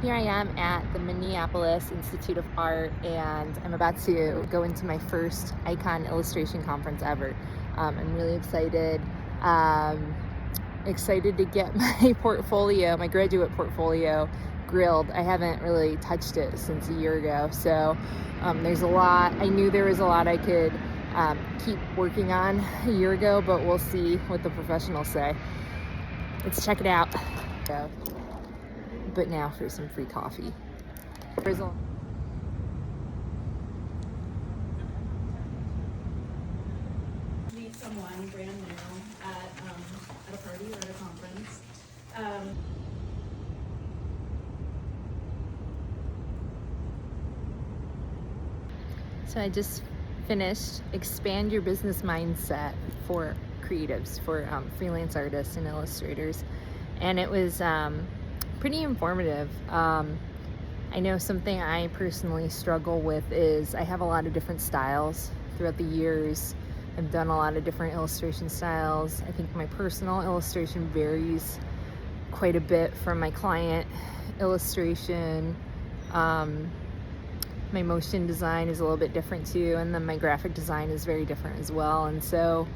Here I am at the Minneapolis Institute of Art, and I'm about to go into my first icon illustration conference ever. I'm really excited. Excited to get my portfolio, my graduate portfolio, grilled. I haven't really touched it since a year ago, so there's a lot. I knew there was a lot I could keep working on a year ago, but we'll see what the professionals say. Let's check it out. But now for some free coffee. Meet someone brand new at a party or at a conference. So I just finished Expand Your Business Mindset for creatives, for freelance artists and illustrators. And it was pretty informative. I know something I personally struggle with is I have a lot of different styles throughout the years. I've done a lot of different illustration styles. I think my personal illustration varies quite a bit from my client illustration. My motion design is a little bit different too, and then my graphic design is very different as well. And so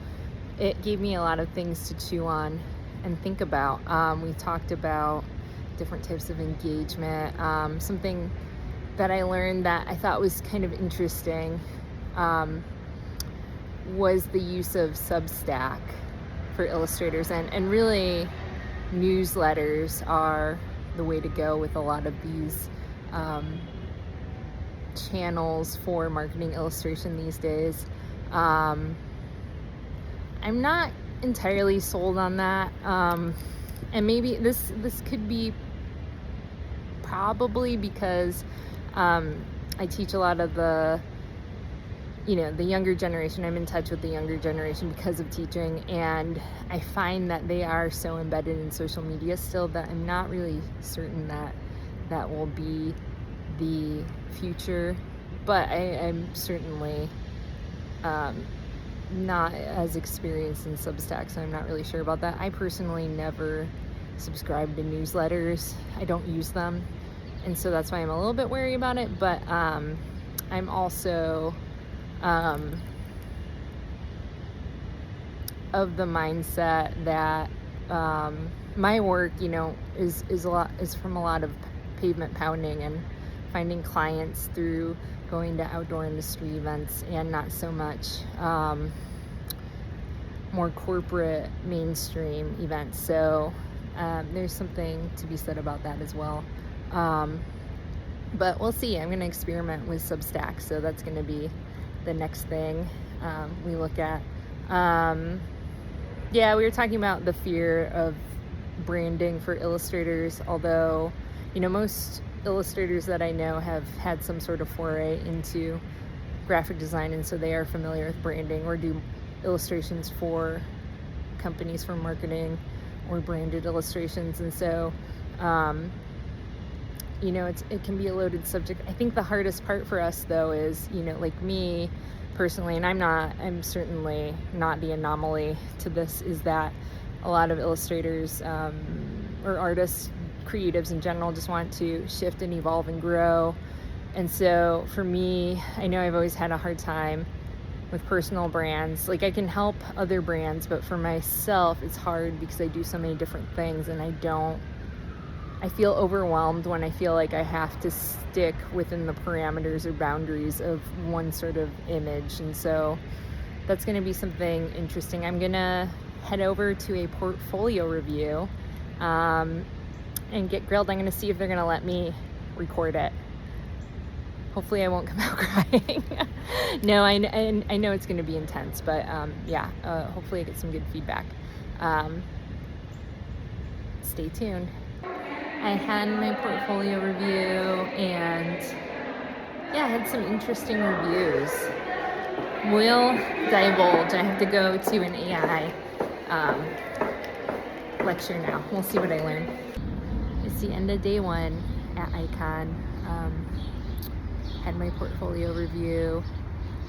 it gave me a lot of things to chew on and think about. We talked about different types of engagement. Something that I learned that I thought was kind of interesting was the use of Substack for illustrators, and really newsletters are the way to go with a lot of these channels for marketing illustration these days. I'm not entirely sold on that, and maybe this could be probably because I teach a lot of the younger generation. I'm in touch with the younger generation because of teaching, and I find that they are so embedded in social media still that I'm not really certain that that will be the future. But I'm certainly not as experienced in Substack, so I'm not really sure about that. I personally never subscribe to newsletters. I don't use them, and so that's why I'm a little bit wary about it. But I'm also of the mindset that my work, is from a lot of pavement pounding and finding clients through going to outdoor industry events, and not so much more corporate mainstream events. So there's something to be said about that as well. But we'll see. I'm going to experiment with Substack, so that's going to be the next thing we look at. We were talking about the fear of branding for illustrators, although most illustrators that I know have had some sort of foray into graphic design, and so they are familiar with branding or do illustrations for companies for marketing or branded illustrations. And so it can be a loaded subject. I think the hardest part for us though is, like me personally, and I'm certainly not the anomaly to this, is that a lot of illustrators or artists, creatives in general, just want to shift and evolve and grow. And so for me, I know I've always had a hard time with personal brands. Like, I can help other brands, but for myself it's hard because I do so many different things, and I feel overwhelmed when I feel like I have to stick within the parameters or boundaries of one sort of image. And so that's going to be something interesting. I'm going to head over to a portfolio review and get grilled. I'm going to see if they're going to let me record it. Hopefully I won't come out crying. No, I know it's going to be intense, but hopefully I get some good feedback. Stay tuned. I had my portfolio review, and I had some interesting reviews. We'll divulge. I have to go to an AI lecture now. We'll see what I learn. It's the end of day one at Icon. Had my portfolio review,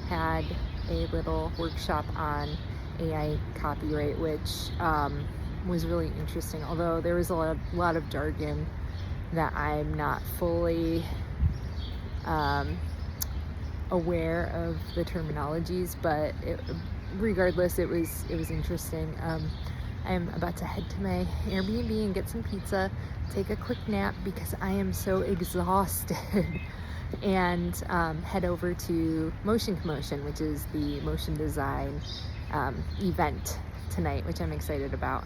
had a little workshop on AI copyright, which was really interesting, although there was a lot of jargon that I'm not fully aware of the terminologies, but regardless, it was interesting. I'm about to head to my Airbnb and get some pizza, take a quick nap because I am so exhausted, and head over to Motion Commotion, which is the motion design event tonight, which I'm excited about.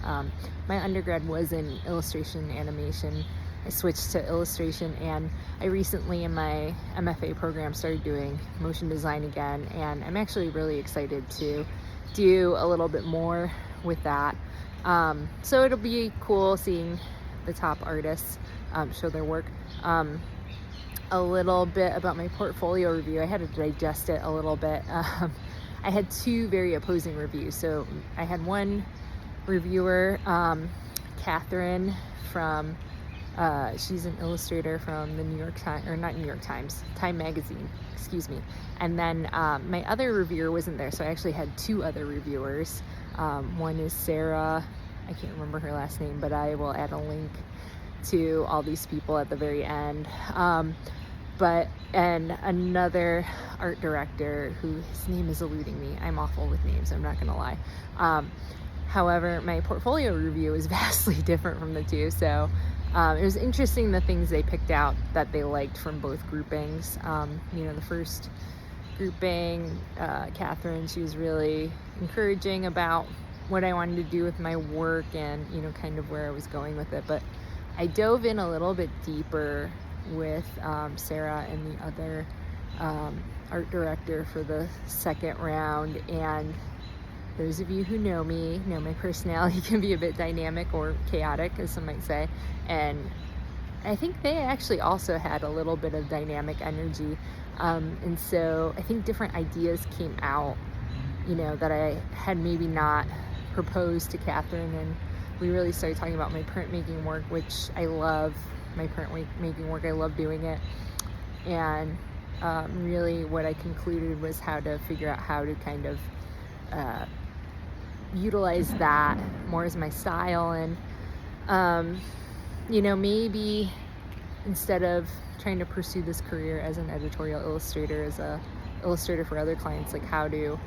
My undergrad was in illustration and animation. I switched to illustration, and I recently in my MFA program started doing motion design again, and I'm actually really excited to do a little bit more with that. So it'll be cool seeing the top artists show their work. A little bit about my portfolio review. I had to digest it a little bit. I had two very opposing reviews. So I had one reviewer, Catherine from she's an illustrator from the New York Times, or not New York Times, Time Magazine, excuse me. And then my other reviewer wasn't there, so I actually had two other reviewers. One is Sarah, I can't remember her last name, but I will add a link to all these people at the very end. And another art director who, his name is eluding me. I'm awful with names, I'm not gonna lie. However, my portfolio review is vastly different from the two, so it was interesting the things they picked out that they liked from both groupings. The first grouping, Catherine, she was really encouraging about what I wanted to do with my work and, kind of where I was going with it. But I dove in a little bit deeper with Sarah and the other art director for the second round, and those of you who know me know my personality can be a bit dynamic or chaotic, as some might say, and I think they actually also had a little bit of dynamic energy, and so I think different ideas came out, that I had maybe not proposed to Catherine, and we really started talking about my printmaking work, which I love. My printmaking work, I love doing it, and really what I concluded was how to figure out how to kind of utilize that more as my style, and maybe instead of trying to pursue this career as an editorial illustrator, as a illustrator for other clients, like how to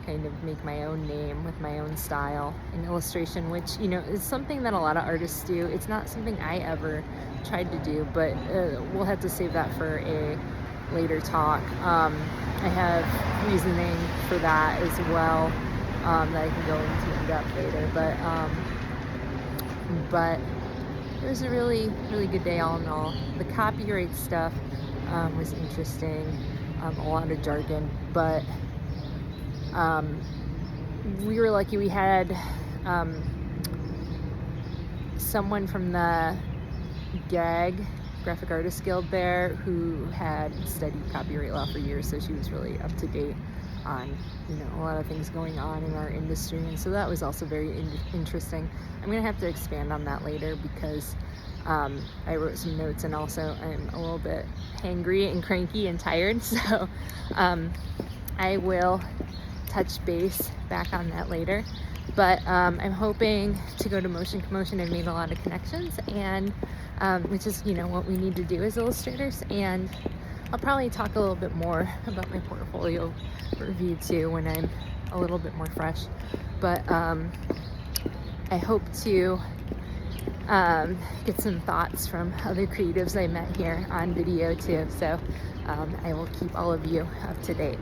kind of make my own name with my own style in illustration, which is something that a lot of artists do. It's not something I ever tried to do, but we'll have to save that for a later talk. I have reasoning for that as well, that I can go into in depth later, but it was a really, really good day all in all. The copyright stuff was interesting, a lot of jargon, but we were lucky. We had someone from the Graphic Artists Guild there who had studied copyright law for years, so she was really up to date on a lot of things going on in our industry, and so that was also very interesting. I'm gonna have to expand on that later because I wrote some notes, and also I'm a little bit hangry and cranky and tired, so I will touch base back on that later. But I'm hoping to go to Motion Commotion. I've made a lot of connections, and which is what we need to do as illustrators, and I'll probably talk a little bit more about my portfolio review too when I'm a little bit more fresh. But I hope to get some thoughts from other creatives I met here on video too, so I will keep all of you up to date.